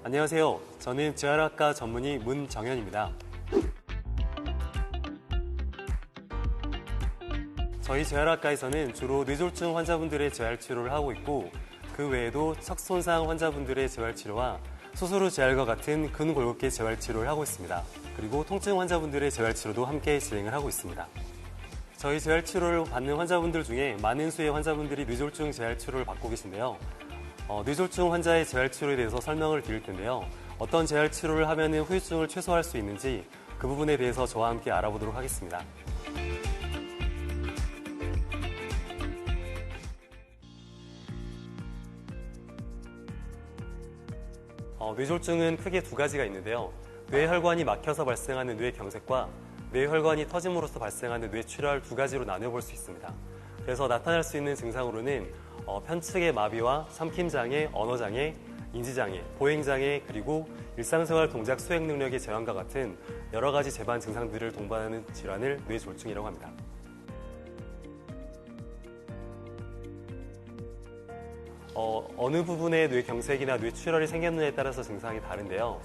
안녕하세요. 저는 재활학과 전문의 문정현입니다. 저희 재활학과에서는 주로 뇌졸중 환자분들의 재활치료를 하고 있고, 그 외에도 척손상 환자분들의 재활치료와 수술 후 재활과 같은 근골격계 재활치료를 하고 있습니다. 그리고 통증 환자분들의 재활치료도 함께 진행을 하고 있습니다. 저희 재활치료를 받는 환자분들 중에 많은 수의 환자분들이 뇌졸중 재활치료를 받고 계신데요. 뇌졸중 환자의 재활치료에 대해서 설명을 드릴 텐데요. 어떤 재활치료를 하면 후유증을 최소화할 수 있는지 그 부분에 대해서 저와 함께 알아보도록 하겠습니다. 뇌졸중은 크게 두 가지가 있는데요. 뇌혈관이 막혀서 발생하는 뇌경색과 뇌혈관이 터짐으로써 발생하는 뇌출혈 두 가지로 나눠볼 수 있습니다. 그래서 나타날 수 있는 증상으로는 편측의 마비와 삼킴장애, 언어장애, 인지장애, 보행장애, 그리고 일상생활 동작 수행 능력의 제한과 같은 여러 가지 재반 증상들을 동반하는 질환을 뇌졸중이라고 합니다. 어느 부분에 뇌경색이나 뇌출혈이 생겼느냐에 따라서 증상이 다른데요.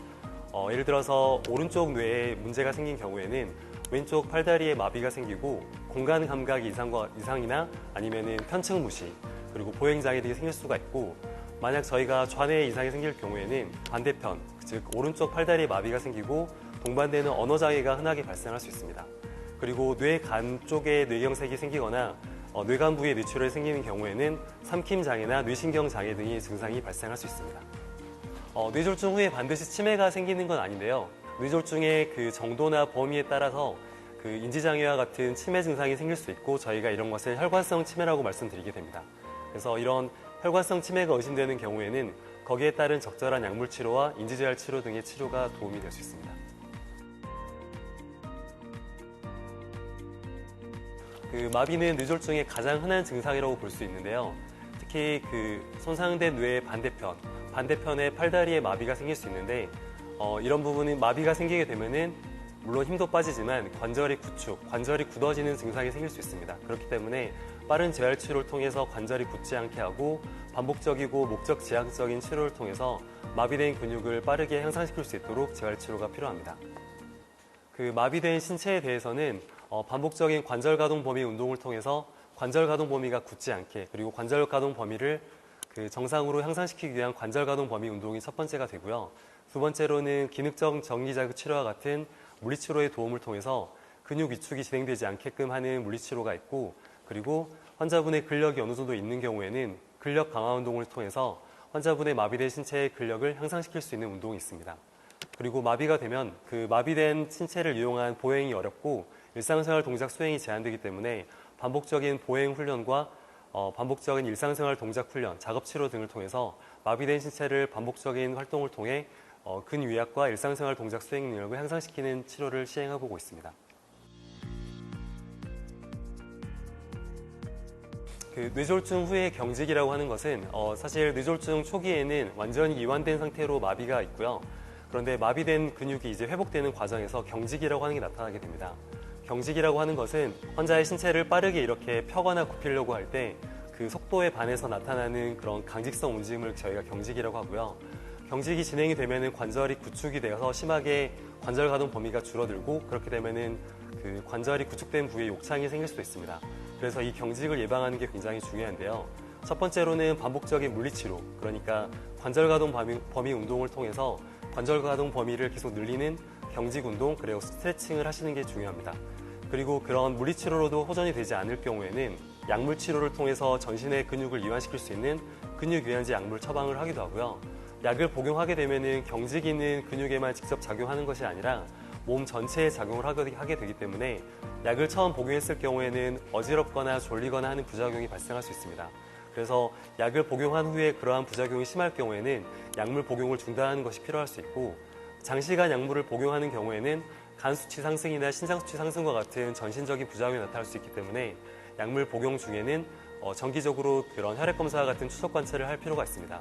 예를 들어서 오른쪽 뇌에 문제가 생긴 경우에는 왼쪽 팔다리에 마비가 생기고 공간 감각 이상이나 아니면은 편측 무시, 그리고 보행장애 등이 생길 수가 있고, 만약 저희가 좌뇌에 이상이 생길 경우에는 반대편, 즉 오른쪽 팔다리에 마비가 생기고 동반되는 언어장애가 흔하게 발생할 수 있습니다. 그리고 뇌간 쪽에 뇌경색이 생기거나 뇌간 부위에 뇌출혈이 생기는 경우에는 삼킴장애나 뇌신경장애 등의 증상이 발생할 수 있습니다. 뇌졸중 후에 반드시 치매가 생기는 건 아닌데요. 뇌졸중의 그 정도나 범위에 따라서 그 인지장애와 같은 치매 증상이 생길 수 있고, 저희가 이런 것을 혈관성 치매라고 말씀드리게 됩니다. 그래서 이런 혈관성 치매가 의심되는 경우에는 거기에 따른 적절한 약물 치료와 인지재활 치료 등의 치료가 도움이 될 수 있습니다. 그 마비는 뇌졸중의 가장 흔한 증상이라고 볼 수 있는데요. 특히 그 손상된 뇌의 반대편에 팔다리에 마비가 생길 수 있는데, 이런 부분은 마비가 생기게 되면은 물론 힘도 빠지지만 관절이 굳어지는 증상이 생길 수 있습니다. 그렇기 때문에 빠른 재활 치료를 통해서 관절이 굳지 않게 하고 반복적이고 목적 지향적인 치료를 통해서 마비된 근육을 빠르게 향상시킬 수 있도록 재활 치료가 필요합니다. 그 마비된 신체에 대해서는 반복적인 관절 가동 범위 운동을 통해서 관절 가동 범위가 굳지 않게, 그리고 관절 가동 범위를 그 정상으로 향상시키기 위한 관절 가동 범위 운동이 첫 번째가 되고요. 두 번째로는 기능적 전기자극 치료와 같은 물리치료의 도움을 통해서 근육 위축이 진행되지 않게끔 하는 물리치료가 있고, 그리고 환자분의 근력이 어느 정도 있는 경우에는 근력 강화 운동을 통해서 환자분의 마비된 신체의 근력을 향상시킬 수 있는 운동이 있습니다. 그리고 마비가 되면 그 마비된 신체를 이용한 보행이 어렵고 일상생활 동작 수행이 제한되기 때문에 반복적인 보행 훈련과 반복적인 일상생활 동작 훈련, 작업치료 등을 통해서 마비된 신체를 반복적인 활동을 통해 근위약과 일상생활 동작 수행 능력을 향상시키는 치료를 시행해보고 있습니다. 그 뇌졸중 후의 경직이라고 하는 것은 사실 뇌졸중 초기에는 완전히 이완된 상태로 마비가 있고요. 그런데 마비된 근육이 이제 회복되는 과정에서 경직이라고 하는 게 나타나게 됩니다. 경직이라고 하는 것은 환자의 신체를 빠르게 이렇게 펴거나 굽히려고 할 때 그 속도에 반해서 나타나는 그런 강직성 움직임을 저희가 경직이라고 하고요. 경직이 진행이 되면은 관절이 구축이 되어서 심하게 관절 가동 범위가 줄어들고, 그렇게 되면은 그 관절이 구축된 부위에 욕창이 생길 수도 있습니다. 그래서 이 경직을 예방하는 게 굉장히 중요한데요. 첫 번째로는 반복적인 물리치료, 그러니까 관절 가동 범위 운동을 통해서 관절 가동 범위를 계속 늘리는 경직 운동, 그리고 스트레칭을 하시는 게 중요합니다. 그리고 그런 물리치료로도 호전이 되지 않을 경우에는 약물 치료를 통해서 전신의 근육을 이완시킬 수 있는 근육이완제 약물 처방을 하기도 하고요. 약을 복용하게 되면은 경직 있는 근육에만 직접 작용하는 것이 아니라 몸 전체에 작용을 하게 되기 때문에 약을 처음 복용했을 경우에는 어지럽거나 졸리거나 하는 부작용이 발생할 수 있습니다. 그래서 약을 복용한 후에 그러한 부작용이 심할 경우에는 약물 복용을 중단하는 것이 필요할 수 있고, 장시간 약물을 복용하는 경우에는 간 수치 상승이나 신장 수치 상승과 같은 전신적인 부작용이 나타날 수 있기 때문에 약물 복용 중에는 정기적으로 그런 혈액 검사와 같은 추적 관찰을 할 필요가 있습니다.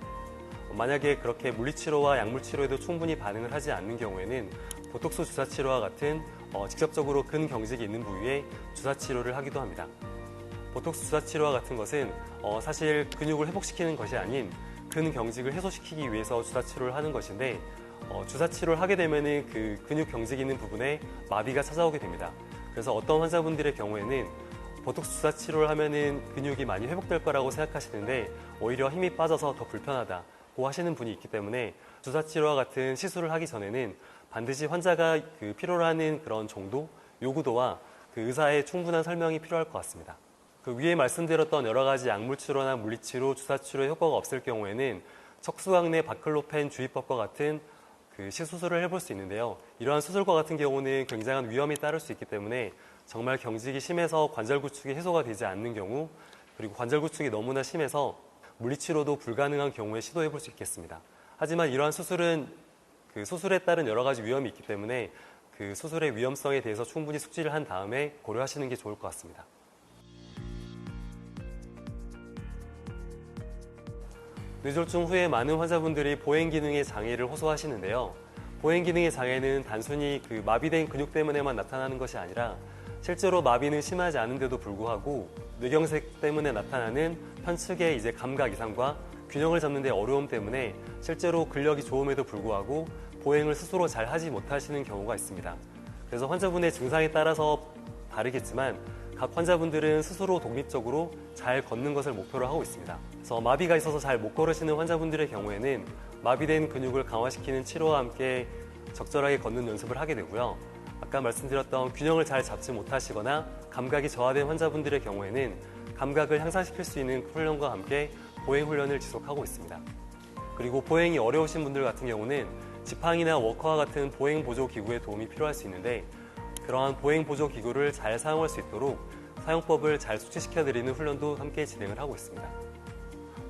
만약에 그렇게 물리치료와 약물치료에도 충분히 반응을 하지 않는 경우에는 보톡스 주사치료와 같은 직접적으로 근경직이 있는 부위에 주사치료를 하기도 합니다. 보톡스 주사치료와 같은 것은 사실 근육을 회복시키는 것이 아닌 근경직을 해소시키기 위해서 주사치료를 하는 것인데 주사치료를 하게 되면은 그 근육 경직이 있는 부분에 마비가 찾아오게 됩니다. 그래서 어떤 환자분들의 경우에는 보톡스 주사 치료를 하면은 근육이 많이 회복될 거라고 생각하시는데 오히려 힘이 빠져서 더 불편하다고 하시는 분이 있기 때문에 주사 치료와 같은 시술을 하기 전에는 반드시 환자가 그 필요로 하는 그런 정도, 요구도와 그 의사의 충분한 설명이 필요할 것 같습니다. 그 위에 말씀드렸던 여러 가지 약물 치료나 물리 치료, 주사 치료에 효과가 없을 경우에는 척수강내 바클로펜 주입법과 같은 그 시수술을 해볼 수 있는데요. 이러한 수술과 같은 경우는 굉장한 위험이 따를 수 있기 때문에 정말 경직이 심해서 관절 구축이 해소가 되지 않는 경우, 그리고 관절 구축이 너무나 심해서 물리치료도 불가능한 경우에 시도해 볼 수 있겠습니다. 하지만 이러한 수술은 그 수술에 따른 여러 가지 위험이 있기 때문에 그 수술의 위험성에 대해서 충분히 숙지를 한 다음에 고려하시는 게 좋을 것 같습니다. 뇌졸중 후에 많은 환자분들이 보행 기능의 장애를 호소하시는데요. 보행 기능의 장애는 단순히 그 마비된 근육 때문에만 나타나는 것이 아니라 실제로 마비는 심하지 않은데도 불구하고 뇌경색 때문에 나타나는 편측의 이제 감각 이상과 균형을 잡는 데 어려움 때문에 실제로 근력이 좋음에도 불구하고 보행을 스스로 잘 하지 못하시는 경우가 있습니다. 그래서 환자분의 증상에 따라서 다르겠지만 각 환자분들은 스스로 독립적으로 잘 걷는 것을 목표로 하고 있습니다. 그래서 마비가 있어서 잘 못 걸으시는 환자분들의 경우에는 마비된 근육을 강화시키는 치료와 함께 적절하게 걷는 연습을 하게 되고요. 아까 말씀드렸던 균형을 잘 잡지 못하시거나 감각이 저하된 환자분들의 경우에는 감각을 향상시킬 수 있는 훈련과 함께 보행 훈련을 지속하고 있습니다. 그리고 보행이 어려우신 분들 같은 경우는 지팡이나 워커와 같은 보행 보조 기구의 도움이 필요할 수 있는데 그러한 보행 보조 기구를 잘 사용할 수 있도록 사용법을 잘 숙지시켜 드리는 훈련도 함께 진행을 하고 있습니다.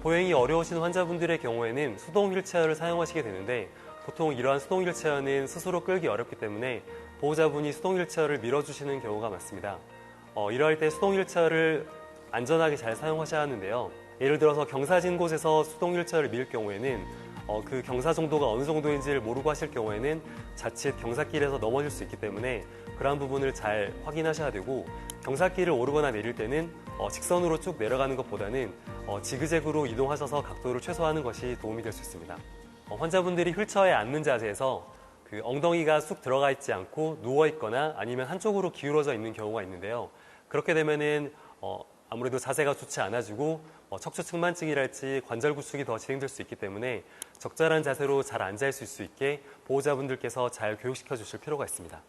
보행이 어려우신 환자분들의 경우에는 수동 휠체어를 사용하시게 되는데 보통 이러한 수동 휠체어는 스스로 끌기 어렵기 때문에 보호자분이 수동 휠체어를 밀어주시는 경우가 많습니다. 이러할 때 수동 휠체어를 안전하게 잘 사용하셔야 하는데요. 예를 들어서 경사진 곳에서 수동 휠체어를 밀 경우에는 그 경사 정도가 어느 정도인지를 모르고 하실 경우에는 자칫 경사길에서 넘어질 수 있기 때문에 그러한 부분을 잘 확인하셔야 되고 경사길을 오르거나 내릴 때는 직선으로 쭉 내려가는 것보다는 지그재그로 이동하셔서 각도를 최소화하는 것이 도움이 될 수 있습니다. 환자분들이 휠체어에 앉는 자세에서 그 엉덩이가 쑥 들어가 있지 않고 누워 있거나 아니면 한쪽으로 기울어져 있는 경우가 있는데요. 그렇게 되면은 아무래도 자세가 좋지 않아지고 척추 측만증이랄지 관절 구축이 더 진행될 수 있기 때문에 적절한 자세로 잘 앉아 있을 수 있게 보호자분들께서 잘 교육시켜 주실 필요가 있습니다.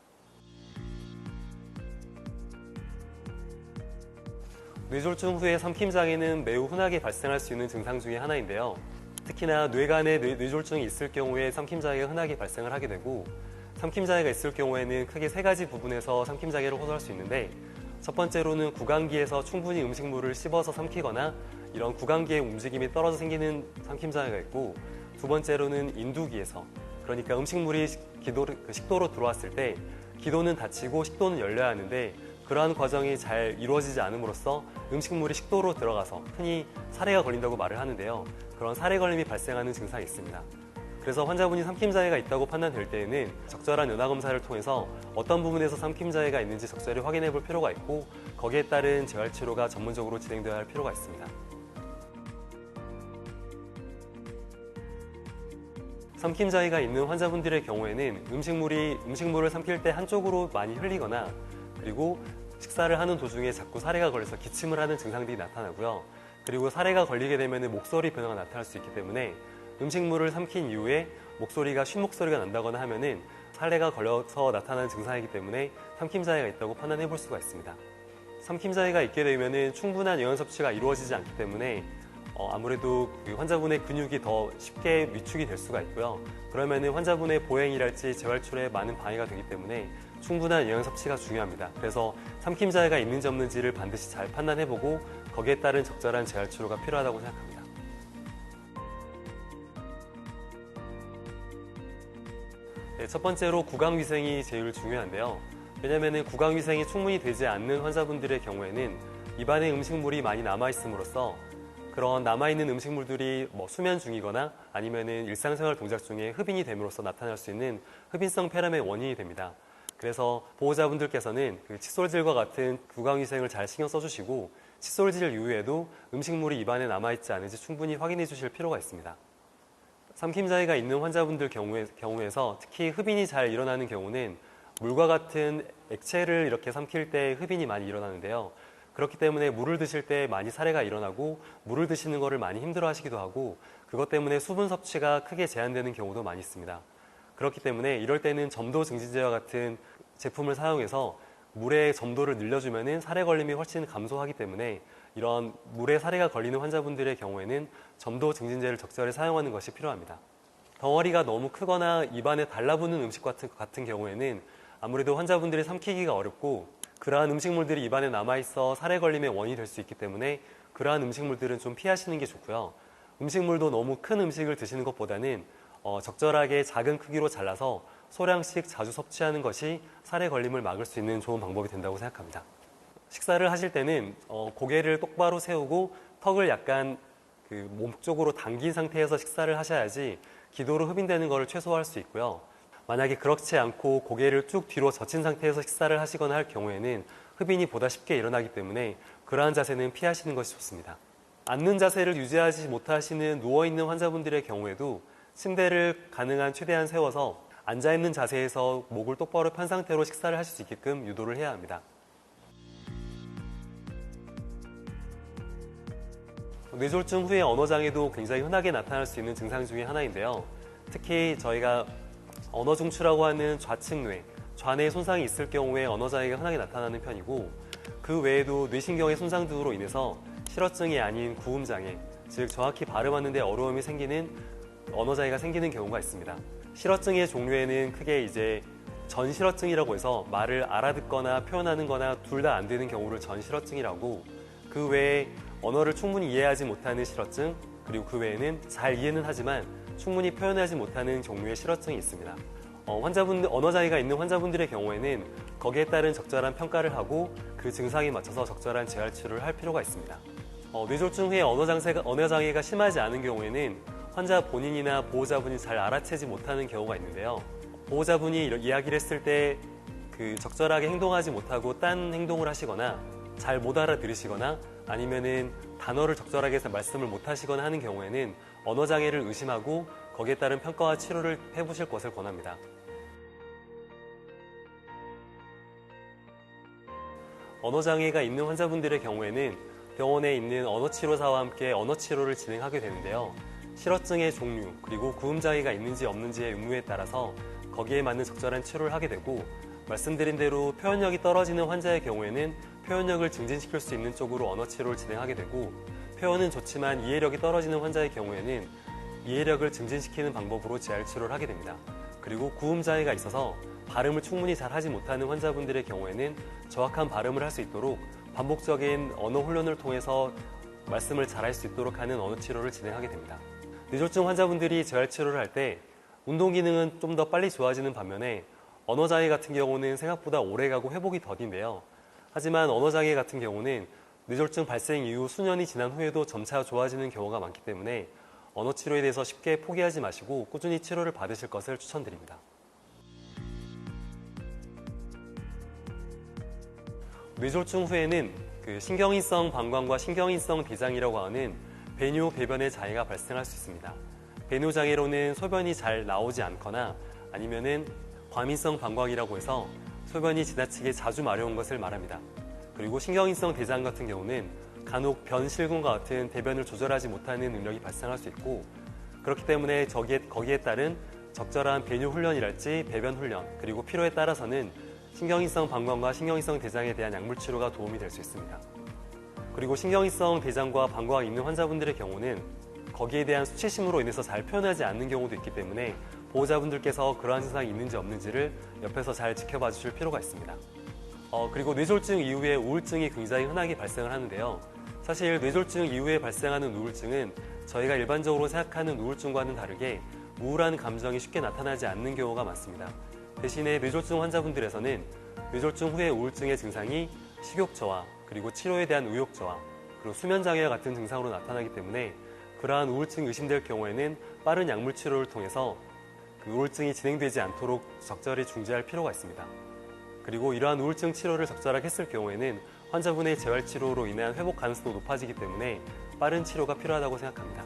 뇌졸중 후에 삼킴장애는 매우 흔하게 발생할 수 있는 증상 중에 하나인데요. 특히나 뇌간에 뇌졸중이 있을 경우에 삼킴장애가 흔하게 발생을 하게 되고 삼킴장애가 있을 경우에는 크게 세 가지 부분에서 삼킴장애를 호소할 수 있는데 첫 번째로는 구강기에서 충분히 음식물을 씹어서 삼키거나 이런 구강기의 움직임이 떨어져 생기는 삼킴장애가 있고 두 번째로는 인두기에서 그러니까 음식물이 식도로 들어왔을 때 기도는 닫히고 식도는 열려야 하는데 그러한 과정이 잘 이루어지지 않음으로써 음식물이 식도로 들어가서 흔히 사례가 걸린다고 말을 하는데요. 그런 사례 걸림이 발생하는 증상이 있습니다. 그래서 환자분이 삼킴장애가 있다고 판단될 때에는 적절한 연화검사를 통해서 어떤 부분에서 삼킴장애가 있는지 적절히 확인해 볼 필요가 있고 거기에 따른 재활치료가 전문적으로 진행되어야 할 필요가 있습니다. 삼킴장애가 있는 환자분들의 경우에는 음식물을 삼킬 때 한쪽으로 많이 흘리거나 그리고 식사를 하는 도중에 자꾸 사례가 걸려서 기침을 하는 증상들이 나타나고요. 그리고 사례가 걸리게 되면 목소리 변화가 나타날 수 있기 때문에 음식물을 삼킨 이후에 목소리가 쉰 목소리가 난다거나 하면은 사례가 걸려서 나타나는 증상이기 때문에 삼킴장애가 있다고 판단해 볼 수가 있습니다. 삼킴장애가 있게 되면은 충분한 영양 섭취가 이루어지지 않기 때문에 아무래도 그 환자분의 근육이 더 쉽게 위축이 될 수가 있고요. 그러면은 환자분의 보행이랄지 재활치료에 많은 방해가 되기 때문에 충분한 영양 섭취가 중요합니다. 그래서 삼킴장애가 있는지 없는지를 반드시 잘 판단해보고 거기에 따른 적절한 재활치료가 필요하다고 생각합니다. 네, 첫 번째로 구강위생이 제일 중요한데요. 왜냐하면 구강위생이 충분히 되지 않는 환자분들의 경우에는 입안에 음식물이 많이 남아있음으로써 그런 남아있는 음식물들이 수면 중이거나 아니면 일상생활 동작 중에 흡인이 됨으로써 나타날 수 있는 흡인성 폐렴의 원인이 됩니다. 그래서 보호자분들께서는 그 칫솔질과 같은 구강위생을 잘 신경 써주시고 칫솔질 이후에도 음식물이 입안에 남아있지 않은지 충분히 확인해 주실 필요가 있습니다. 삼킴장애가 있는 환자분들 경우에서 특히 흡인이 잘 일어나는 경우는 물과 같은 액체를 이렇게 삼킬 때 흡인이 많이 일어나는데요. 그렇기 때문에 물을 드실 때 많이 사례가 일어나고 물을 드시는 것을 많이 힘들어 하시기도 하고 그것 때문에 수분 섭취가 크게 제한되는 경우도 많이 있습니다. 그렇기 때문에 이럴 때는 점도 증진제와 같은 제품을 사용해서 물의 점도를 늘려주면 사례 걸림이 훨씬 감소하기 때문에 이런 물에 사례가 걸리는 환자분들의 경우에는 점도 증진제를 적절히 사용하는 것이 필요합니다. 덩어리가 너무 크거나 입안에 달라붙는 음식 같은 경우에는 아무래도 환자분들이 삼키기가 어렵고 그러한 음식물들이 입안에 남아있어 사례 걸림의 원인이 될 수 있기 때문에 그러한 음식물들은 좀 피하시는 게 좋고요. 음식물도 너무 큰 음식을 드시는 것보다는 적절하게 작은 크기로 잘라서 소량씩 자주 섭취하는 것이 사례 걸림을 막을 수 있는 좋은 방법이 된다고 생각합니다. 식사를 하실 때는 고개를 똑바로 세우고 턱을 약간 몸 쪽으로 당긴 상태에서 식사를 하셔야지 기도로 흡인되는 것을 최소화할 수 있고요. 만약에 그렇지 않고 고개를 쭉 뒤로 젖힌 상태에서 식사를 하시거나 할 경우에는 흡인이 보다 쉽게 일어나기 때문에 그러한 자세는 피하시는 것이 좋습니다. 앉는 자세를 유지하지 못하시는 누워있는 환자분들의 경우에도 침대를 가능한 최대한 세워서 앉아있는 자세에서 목을 똑바로 편 상태로 식사를 하실 수 있게끔 유도를 해야 합니다. 뇌졸중 후에 언어장애도 굉장히 흔하게 나타날 수 있는 증상 중에 하나인데요. 특히 저희가 언어중추라고 하는 좌측 뇌, 좌뇌에 손상이 있을 경우에 언어장애가 흔하게 나타나는 편이고 그 외에도 뇌신경의 손상 등으로 인해서 실어증이 아닌 구음장애, 즉 정확히 발음하는 데 어려움이 생기는 언어장애가 생기는 경우가 있습니다. 실어증의 종류에는 크게 이제 전실어증이라고 해서 말을 알아듣거나 표현하는 거나 둘 다 안 되는 경우를 전실어증이라고 그 외에 언어를 충분히 이해하지 못하는 실어증 그리고 그 외에는 잘 이해는 하지만 충분히 표현하지 못하는 종류의 실어증이 있습니다. 언어장애가 있는 환자분들의 경우에는 거기에 따른 적절한 평가를 하고 그 증상에 맞춰서 적절한 재활 치료를 할 필요가 있습니다. 뇌졸중 후에 언어장애가 심하지 않은 경우에는 환자 본인이나 보호자분이 잘 알아채지 못하는 경우가 있는데요. 보호자분이 이야기를 했을 때 적절하게 행동하지 못하고 딴 행동을 하시거나 잘 못 알아들으시거나 아니면은 단어를 적절하게 해서 말씀을 못 하시거나 하는 경우에는 언어장애를 의심하고 거기에 따른 평가와 치료를 해보실 것을 권합니다. 언어장애가 있는 환자분들의 경우에는 병원에 있는 언어치료사와 함께 언어치료를 진행하게 되는데요. 실어증의 종류 그리고 구음장애가 있는지 없는지의 의무에 따라서 거기에 맞는 적절한 치료를 하게 되고 말씀드린 대로 표현력이 떨어지는 환자의 경우에는 표현력을 증진시킬 수 있는 쪽으로 언어치료를 진행하게 되고 표현은 좋지만 이해력이 떨어지는 환자의 경우에는 이해력을 증진시키는 방법으로 재활치료를 하게 됩니다. 그리고 구음장애가 있어서 발음을 충분히 잘 하지 못하는 환자분들의 경우에는 정확한 발음을 할 수 있도록 반복적인 언어 훈련을 통해서 말씀을 잘할 수 있도록 하는 언어치료를 진행하게 됩니다. 뇌졸중 환자분들이 재활치료를 할 때 운동 기능은 좀 더 빨리 좋아지는 반면에 언어장애 같은 경우는 생각보다 오래가고 회복이 더딘데요. 하지만 언어장애 같은 경우는 뇌졸중 발생 이후 수년이 지난 후에도 점차 좋아지는 경우가 많기 때문에 언어치료에 대해서 쉽게 포기하지 마시고 꾸준히 치료를 받으실 것을 추천드립니다. 뇌졸중 후에는 신경인성 방광과 신경인성 대장이라고 하는 배뇨, 배변의 장애가 발생할 수 있습니다. 배뇨 장애로는 소변이 잘 나오지 않거나 아니면은 과민성 방광이라고 해서 소변이 지나치게 자주 마려운 것을 말합니다. 그리고 신경인성 대장 같은 경우는 간혹 변실군과 같은 대변을 조절하지 못하는 능력이 발생할 수 있고 그렇기 때문에 거기에 따른 적절한 배뇨 훈련이랄지 배변 훈련 그리고 필요에 따라서는 신경인성 방광과 신경인성 대장에 대한 약물 치료가 도움이 될 수 있습니다. 그리고 신경인성 대장과 방광이 있는 환자분들의 경우는 거기에 대한 수치심으로 인해서 잘 표현하지 않는 경우도 있기 때문에 보호자분들께서 그러한 증상이 있는지 없는지를 옆에서 잘 지켜봐 주실 필요가 있습니다. 그리고 뇌졸중 이후에 우울증이 굉장히 흔하게 발생을 하는데요. 사실 뇌졸중 이후에 발생하는 우울증은 저희가 일반적으로 생각하는 우울증과는 다르게 우울한 감정이 쉽게 나타나지 않는 경우가 많습니다. 대신에 뇌졸중 환자분들에서는 뇌졸중 후에 우울증의 증상이 식욕 저하, 그리고 치료에 대한 의욕 저하, 그리고 수면 장애와 같은 증상으로 나타나기 때문에 그러한 우울증이 의심될 경우에는 빠른 약물 치료를 통해서 그 우울증이 진행되지 않도록 적절히 중지할 필요가 있습니다. 그리고 이러한 우울증 치료를 적절하게 했을 경우에는 환자분의 재활치료로 인한 회복 가능성도 높아지기 때문에 빠른 치료가 필요하다고 생각합니다.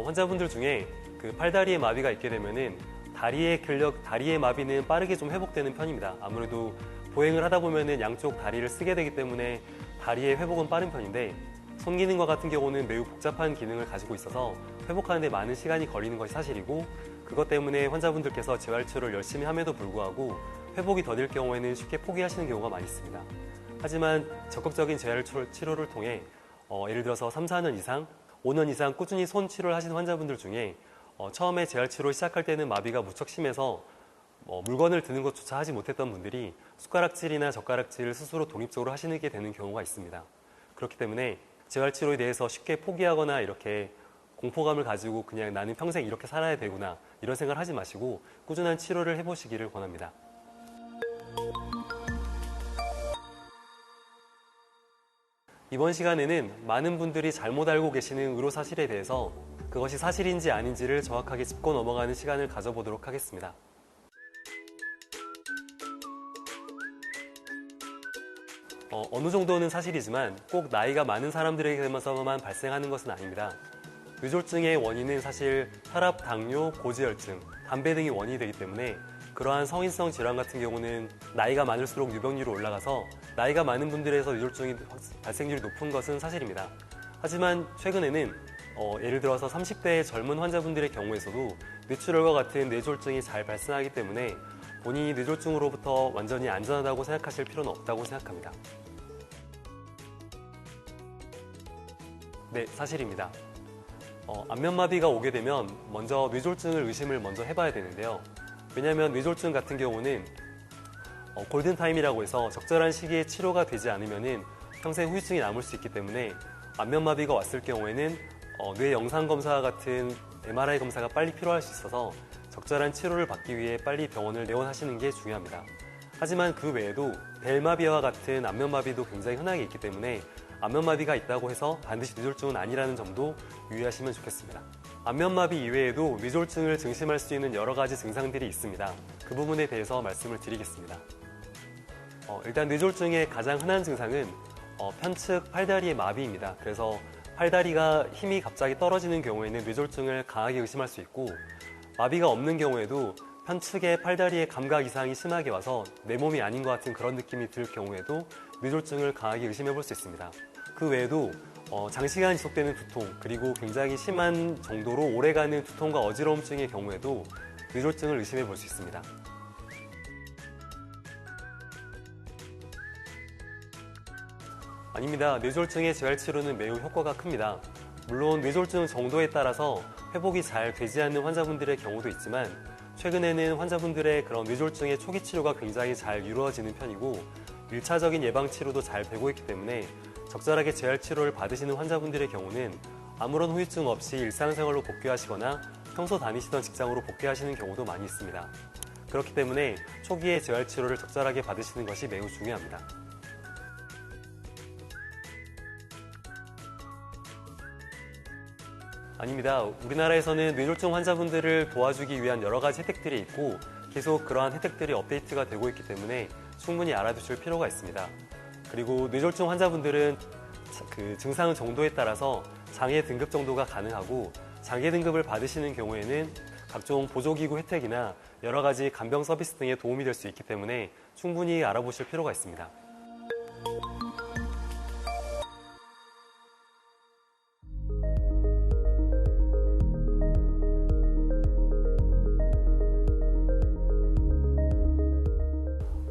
환자분들 중에 그 팔다리에 마비가 있게 되면은 다리의 근력, 다리의 마비는 빠르게 좀 회복되는 편입니다. 아무래도 보행을 하다 보면은 양쪽 다리를 쓰게 되기 때문에 다리의 회복은 빠른 편인데, 손 기능과 같은 경우는 매우 복잡한 기능을 가지고 있어서 회복하는 데 많은 시간이 걸리는 것이 사실이고, 그것 때문에 환자분들께서 재활치료를 열심히 함에도 불구하고 회복이 더딜 경우에는 쉽게 포기하시는 경우가 많이 있습니다. 하지만 적극적인 재활치료를 통해 예를 들어서 3, 4년 이상, 5년 이상 꾸준히 손 치료를 하시는 환자분들 중에 처음에 재활치료 시작할 때는 마비가 무척 심해서 물건을 드는 것조차 하지 못했던 분들이 숟가락질이나 젓가락질을 스스로 독립적으로 하시게 되는 경우가 있습니다. 그렇기 때문에 재활치료에 대해서 쉽게 포기하거나 이렇게 공포감을 가지고 그냥 나는 평생 이렇게 살아야 되구나 이런 생각을 하지 마시고 꾸준한 치료를 해보시기를 권합니다. 이번 시간에는 많은 분들이 잘못 알고 계시는 의료사실에 대해서 그것이 사실인지 아닌지를 정확하게 짚고 넘어가는 시간을 가져보도록 하겠습니다. 어느 정도는 사실이지만 꼭 나이가 많은 사람들에게서만 발생하는 것은 아닙니다. 뇌졸중의 원인은 사실 혈압, 당뇨, 고지혈증, 담배 등이 원인이 되기 때문에 그러한 성인성 질환 같은 경우는 나이가 많을수록 유병률이 올라가서 나이가 많은 분들에서 뇌졸중이 발생률이 높은 것은 사실입니다. 하지만 최근에는 예를 들어서 30대의 젊은 환자분들의 경우에서도 뇌출혈과 같은 뇌졸중이 잘 발생하기 때문에 본인이 뇌졸중으로부터 완전히 안전하다고 생각하실 필요는 없다고 생각합니다. 네, 사실입니다. 안면마비가 오게 되면 먼저 뇌졸중을 의심을 먼저 해봐야 되는데요. 왜냐하면 뇌졸중 같은 경우는 골든타임이라고 해서 적절한 시기에 치료가 되지 않으면 평생 후유증이 남을 수 있기 때문에 안면마비가 왔을 경우에는 뇌 영상검사와 같은 MRI 검사가 빨리 필요할 수 있어서 적절한 치료를 받기 위해 빨리 병원을 내원하시는 게 중요합니다. 하지만 그 외에도 벨마비와 같은 안면마비도 굉장히 흔하게 있기 때문에 안면마비가 있다고 해서 반드시 뇌졸중은 아니라는 점도 유의하시면 좋겠습니다. 안면마비 이외에도 뇌졸중을 증심할 수 있는 여러 가지 증상들이 있습니다. 그 부분에 대해서 말씀을 드리겠습니다. 일단 뇌졸중의 가장 흔한 증상은 편측 팔다리의 마비입니다. 그래서 팔다리가 힘이 갑자기 떨어지는 경우에는 뇌졸중을 강하게 의심할 수 있고, 마비가 없는 경우에도 편측의 팔다리의 감각 이상이 심하게 와서 내 몸이 아닌 것 같은 그런 느낌이 들 경우에도 뇌졸중을 강하게 의심해 볼 수 있습니다. 그 외에도 장시간 지속되는 두통, 그리고 굉장히 심한 정도로 오래가는 두통과 어지러움증의 경우에도 뇌졸중을 의심해 볼 수 있습니다. 아닙니다. 뇌졸중의 재활치료는 매우 효과가 큽니다. 물론 뇌졸중 정도에 따라서 회복이 잘 되지 않는 환자분들의 경우도 있지만, 최근에는 환자분들의 그런 뇌졸중의 초기 치료가 굉장히 잘 이루어지는 편이고 1차적인 예방치료도 잘 되고 있기 때문에 적절하게 재활치료를 받으시는 환자분들의 경우는 아무런 후유증 없이 일상생활로 복귀하시거나 평소 다니시던 직장으로 복귀하시는 경우도 많이 있습니다. 그렇기 때문에 초기에 재활치료를 적절하게 받으시는 것이 매우 중요합니다. 아닙니다. 우리나라에서는 뇌졸중 환자분들을 도와주기 위한 여러 가지 혜택들이 있고 계속 그러한 혜택들이 업데이트가 되고 있기 때문에 충분히 알아두실 필요가 있습니다. 그리고 뇌졸중 환자분들은 그 증상 정도에 따라서 장애 등급 정도가 가능하고, 장애 등급을 받으시는 경우에는 각종 보조기구 혜택이나 여러 가지 간병 서비스 등에 도움이 될 수 있기 때문에 충분히 알아보실 필요가 있습니다.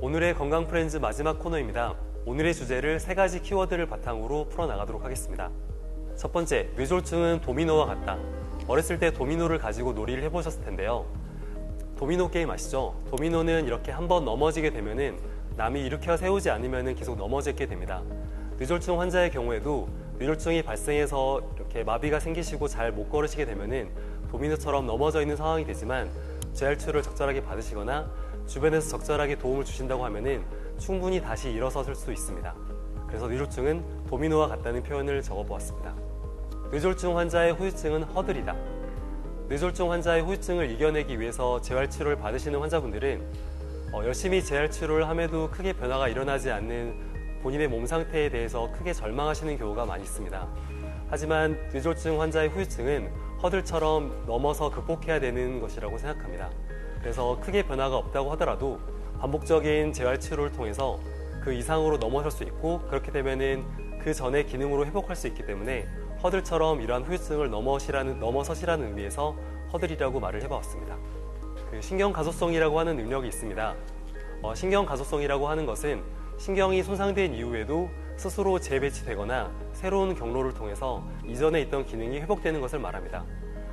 오늘의 건강 프렌즈 마지막 코너입니다. 오늘의 주제를 3가지 키워드를 바탕으로 풀어나가도록 하겠습니다. 첫 번째, 뇌졸중은 도미노와 같다. 어렸을 때 도미노를 가지고 놀이를 해보셨을 텐데요. 도미노 게임 아시죠? 도미노는 이렇게 한번 넘어지게 되면은 남이 일으켜 세우지 않으면 계속 넘어지게 됩니다. 뇌졸중 환자의 경우에도 뇌졸중이 발생해서 이렇게 마비가 생기시고 잘 못 걸으시게 되면은 도미노처럼 넘어져 있는 상황이 되지만, 재활치료를 적절하게 받으시거나 주변에서 적절하게 도움을 주신다고 하면은 충분히 다시 일어서실 수 있습니다. 그래서 뇌졸중은 도미노와 같다는 표현을 적어보았습니다. 뇌졸중 환자의 후유증은 허들이다. 뇌졸중 환자의 후유증을 이겨내기 위해서 재활치료를 받으시는 환자분들은 열심히 재활치료를 함에도 크게 변화가 일어나지 않는 본인의 몸 상태에 대해서 크게 절망하시는 경우가 많이 있습니다. 하지만 뇌졸중 환자의 후유증은 허들처럼 넘어서 극복해야 되는 것이라고 생각합니다. 그래서 크게 변화가 없다고 하더라도 반복적인 재활치료를 통해서 그 이상으로 넘어설 수 있고, 그렇게 되면은 그 전의 기능으로 회복할 수 있기 때문에 허들처럼 이러한 후유증을 넘어서시라는 의미에서 허들이라고 말을 해봤습니다. 그 신경가소성이라고 하는 능력이 있습니다. 신경가소성이라고 하는 것은 신경이 손상된 이후에도 스스로 재배치되거나 새로운 경로를 통해서 이전에 있던 기능이 회복되는 것을 말합니다.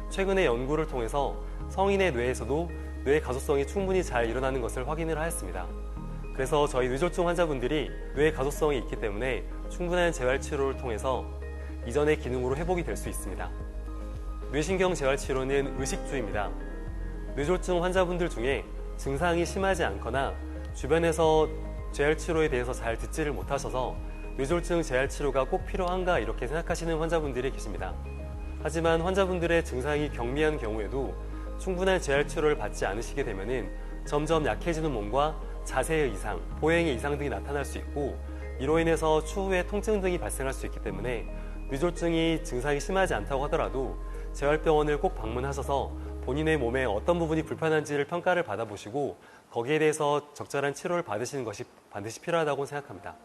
최근의 연구를 통해서 성인의 뇌에서도 뇌 가소성이 충분히 잘 일어나는 것을 확인을 하였습니다. 그래서 저희 뇌졸중 환자분들이 뇌 가소성이 있기 때문에 충분한 재활치료를 통해서 이전의 기능으로 회복이 될 수 있습니다. 뇌신경 재활치료는 의식주입니다. 뇌졸중 환자분들 중에 증상이 심하지 않거나 주변에서 재활치료에 대해서 잘 듣지를 못하셔서 뇌졸중 재활치료가 꼭 필요한가 이렇게 생각하시는 환자분들이 계십니다. 하지만 환자분들의 증상이 경미한 경우에도 충분한 재활치료를 받지 않으시게 되면 점점 약해지는 몸과 자세의 이상, 보행의 이상 등이 나타날 수 있고, 이로 인해서 추후에 통증 등이 발생할 수 있기 때문에 뇌졸중이 증상이 심하지 않다고 하더라도 재활병원을 꼭 방문하셔서 본인의 몸에 어떤 부분이 불편한지를 평가를 받아보시고 거기에 대해서 적절한 치료를 받으시는 것이 반드시 필요하다고 생각합니다.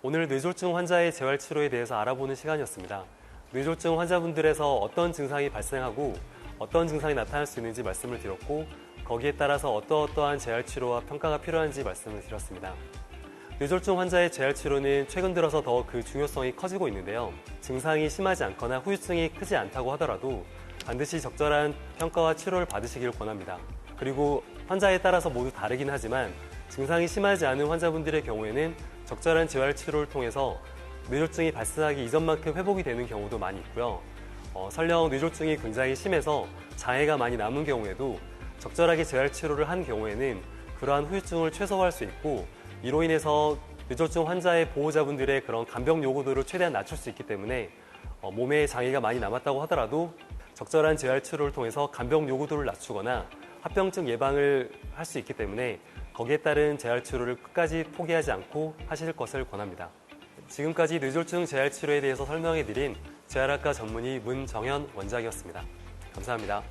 오늘 뇌졸중 환자의 재활치료에 대해서 알아보는 시간이었습니다. 뇌졸중 환자분들에서 어떤 증상이 발생하고 어떤 증상이 나타날 수 있는지 말씀을 드렸고, 거기에 따라서 어떠한 재활치료와 평가가 필요한지 말씀을 드렸습니다. 뇌졸중 환자의 재활치료는 최근 들어서 더 그 중요성이 커지고 있는데요. 증상이 심하지 않거나 후유증이 크지 않다고 하더라도 반드시 적절한 평가와 치료를 받으시길 권합니다. 그리고 환자에 따라서 모두 다르긴 하지만 증상이 심하지 않은 환자분들의 경우에는 적절한 재활치료를 통해서 뇌졸중이 발생하기 이전만큼 회복이 되는 경우도 많이 있고요. 설령 뇌졸중이 굉장히 심해서 장애가 많이 남은 경우에도 적절하게 재활치료를 한 경우에는 그러한 후유증을 최소화할 수 있고, 이로 인해서 뇌졸중 환자의 보호자분들의 그런 간병 요구도를 최대한 낮출 수 있기 때문에 몸에 장애가 많이 남았다고 하더라도 적절한 재활치료를 통해서 간병 요구도를 낮추거나 합병증 예방을 할 수 있기 때문에 거기에 따른 재활치료를 끝까지 포기하지 않고 하실 것을 권합니다. 지금까지 뇌졸중 재활치료에 대해서 설명해드린 재활학과 전문의 문정현 원장이었습니다. 감사합니다.